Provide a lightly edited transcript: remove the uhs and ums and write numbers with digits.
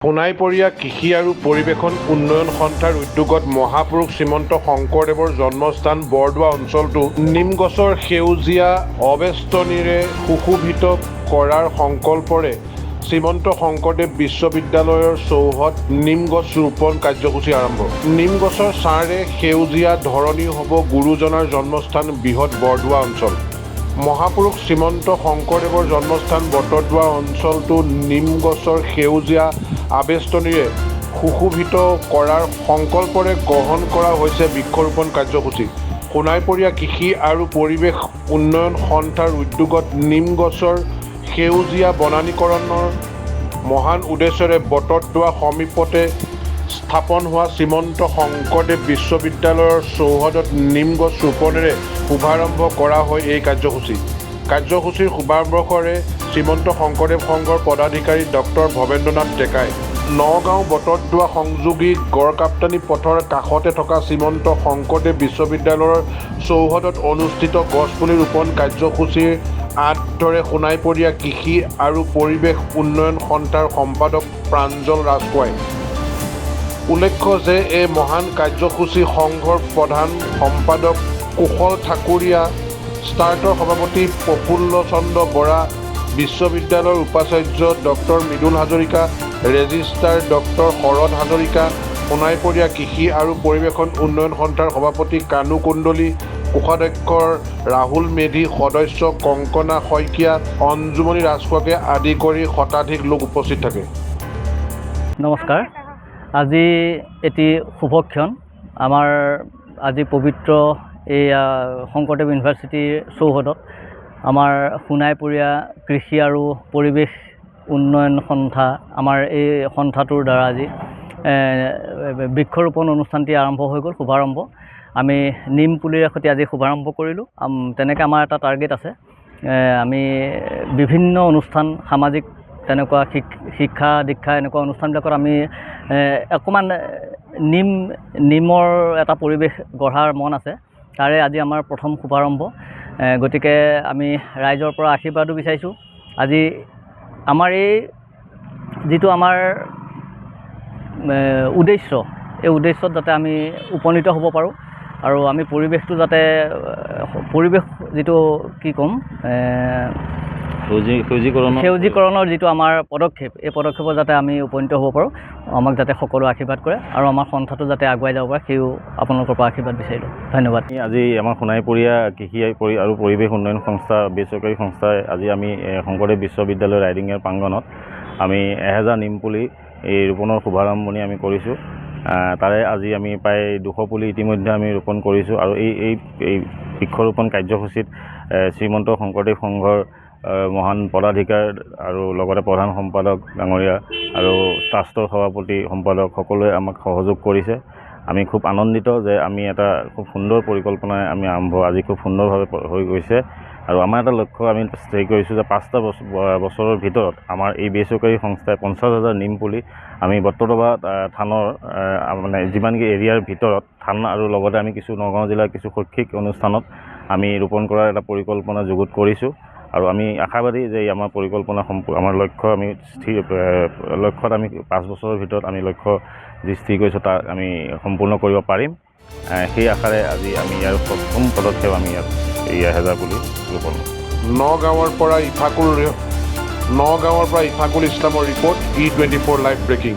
সোণাইপৰীয়া কৃষি আৰু পৰিৱেশন উন্নয়ন সন্থাৰ উদ্যোগত মহাপুৰুষ শ্ৰীমন্ত শংকৰদেৱৰ জন্মস্থান বৰদোৱা অঞ্চলটো নিমগছৰ সেউজীয়া আবেষ্টনীৰে সুশোভিত কৰাৰ সংকল্পৰে শ্ৰীমন্ত শংকৰদেৱ বিশ্ববিদ্যালয়ৰ চৌহদ নিমগছ ৰোপণ কাৰ্যসূচী আৰম্ভ। নিমগছৰ ছাঁৰে সেউজীয়া ধৰণী হ'ব গুৰুজনাৰ জন্মস্থান বৃহৎ বৰদোৱা অঞ্চল। মহাপুৰুষ শ্ৰীমন্ত শংকৰদেৱৰ জন্মস্থান বটদ্ৰৱা অঞ্চলটো নিমগছৰ সেউজীয়া আবেষ্টনীৰে সুশোভিত কৰাৰ সংকল্পৰে গ্ৰহণ কৰা হৈছে বৃক্ষৰোপণ কাৰ্যসূচী। সোণাইপৰীয়া কৃষি আৰু পৰিৱেশ উন্নয়ন সন্থাৰ উদ্যোগত নিমগছৰ সেউজীয়া বনানীকৰণৰ মহান উদ্দেশ্যৰে বটদ্ৰৱা সমীপতে স্থাপন হোৱা শ্ৰীমন্ত শংকৰদেৱ বিশ্ববিদ্যালয়ৰ চৌহদত নিমগছ ৰোপণেৰে শুভাৰম্ভ কৰা হয় এই কাৰ্যসূচী। কাৰ্যসূচীৰ শুভাৰম্ভৰে শ্ৰীমন্ত শংকৰদেৱ সংঘৰ পদাধিকাৰী ডক্টৰ ভৱেন্দ্ৰনাথ ডেকাই নগাঁও বটদ্ৰৱা সংযোগী গড়কাপ্তানি পথৰ কাষতে থকা শ্ৰীমন্ত শংকৰদেৱ বিশ্ববিদ্যালয়ৰ চৌহদত অনুষ্ঠিত গছপুলি ৰোপণ কাৰ্যসূচীৰ আঁতৰে সোণাইপৰীয়া কৃষি আৰু পৰিৱেশ উন্নয়ন সন্থাৰ সম্পাদক প্ৰাঞ্জল ৰাজখোৱাই। উল্লেখ্য যে এই মহান কাৰ্যসূচী সংঘৰ প্ৰধান সম্পাদক কুশল ঠাকুৰীয়া, ষ্টাৰ্টৰ সভাপতি প্ৰফুল্ল চন্দ্ৰ বৰা, বিশ্ববিদ্যালয়ৰ উপাচাৰ্য doctor Mridul Hazarika, registrar doctor Sarat Hazarika, সোণাইপৰীয়া কৃষি আৰু পৰিৱেশন উন্নয়ন সন্থাৰ সভাপতি কানু কুণ্ডলী, কোষাধ্যক্ষ ৰাহুল মেধি, সদস্য কংকনা শইকীয়া, অঞ্জুমণি ৰাজখোৱাকে আদি কৰি শতাধিক লোক উপস্থিত থাকে। নমস্কাৰ। আজি এটি শুভক্ষণ। আমাৰ আজি পবিত্ৰ এই শংকৰদেৱ ইউনিভাৰ্চিটিৰ চৌহদত আমাৰ সোণাইপৰীয়া কৃষি আৰু পৰিৱেশ উন্নয়ন সন্থা, আমাৰ এই সন্থাটোৰ দ্বাৰা আজি বৃক্ষৰোপণ অনুষ্ঠানটি আৰম্ভ হৈ গ'ল, শুভাৰম্ভ। আমি নিম পুলিৰে সৈতে আজি শুভাৰম্ভ কৰিলোঁ। তেনেকৈ আমাৰ এটা টাৰ্গেট আছে, আমি বিভিন্ন অনুষ্ঠান, সামাজিক তেনেকুৱা শিক্ষা দীক্ষা এনেকুৱা অনুষ্ঠানবিলাকত আমি অকণমান নিমৰ এটা পৰিৱেশ গঢ়াৰ মন আছে। তাৰে আজি আমাৰ প্ৰথম শুভাৰম্ভ। গতিকে আমি ৰাইজৰ পৰা আশীৰ্বাদো বিচাৰিছোঁ। আজি আমাৰ এই যিটো আমাৰ উদ্দেশ্য, এই উদ্দেশ্যত যাতে আমি উপনীত হ'ব পাৰোঁ আৰু আমি পৰিৱেশটো যাতে পৰিৱেশ যিটো কি ক'ম সেউজীকৰণৰ যিটো আমাৰ পদক্ষেপ, এই পদক্ষেপত যাতে আমি উপনীত হ'ব পাৰোঁ, আমাক যাতে সকলো আশীৰ্বাদ কৰে আৰু আমাৰ সন্থাটো যাতে আগুৱাই যাব পাৰে, সেইও আপোনালোকৰ পৰা আশীৰ্বাদ বিচাৰিলোঁ। ধন্যবাদ। আজি আমাৰ সোণাইপৰীয়া কৃষি আৰু পৰিৱেশ উন্নয়ন সংস্থা, বেচৰকাৰী সংস্থাই আজি আমি শংকৰদেৱ বিশ্ববিদ্যালয় ৰাইডিঙৰ প্ৰাংগণত আমি 1000 নিম পুলি এই ৰোপণৰ শুভাৰম্ভণি আমি কৰিছোঁ। তাৰে আজি আমি প্ৰায় 200 পুলি ইতিমধ্যে আমি ৰোপণ কৰিছোঁ আৰু এই বৃক্ষৰোপণ কাৰ্যসূচীত শ্ৰীমন্ত শংকৰদেৱ সংঘৰ মহান পদাধিকাৰ আৰু লগতে প্ৰধান সম্পাদক ডাঙৰীয়া আৰু ট্ৰাষ্টৰ সভাপতি সম্পাদক সকলোৱে আমাক সহযোগ কৰিছে। আমি খুব আনন্দিত যে আমি এটা খুব সুন্দৰ পৰিকল্পনাৰে আমি আজি খুব সুন্দৰভাৱে হৈ গৈছে আৰু আমাৰ এটা লক্ষ্য আমি স্থিৰ কৰিছোঁ যে 5টা বছৰৰ ভিতৰত আমাৰ এই বেচৰকাৰী সংস্থাই 50,000 নিম পুলি আমি বটদ্ৰৱা থানৰ মানে যিমানকি এৰিয়াৰ ভিতৰত থান আৰু লগতে আমি কিছু নগাঁও জিলাৰ কিছু শৈক্ষিক অনুষ্ঠানত আমি ৰোপণ কৰাৰ এটা পৰিকল্পনা যুগুত কৰিছোঁ আৰু আমি আশাবাদী যে আমাৰ পৰিকল্পনা আমাৰ লক্ষ্য আমি লক্ষ্যত আমি 5 বছৰৰ ভিতৰত আমি লক্ষ্য যি স্থিৰ কৰিছোঁ তাক আমি সম্পূৰ্ণ কৰিব পাৰিম। সেই আশাৰে আজি আমি ইয়াৰ প্ৰথম পদক্ষেপ আমি ইয়াত 1000 পুলি ৰোপণ। নগাঁৱৰ পৰা ইফাকুল ইছলামৰ ৰিপৰ্ট, E24 লাইভ ব্ৰেকিং।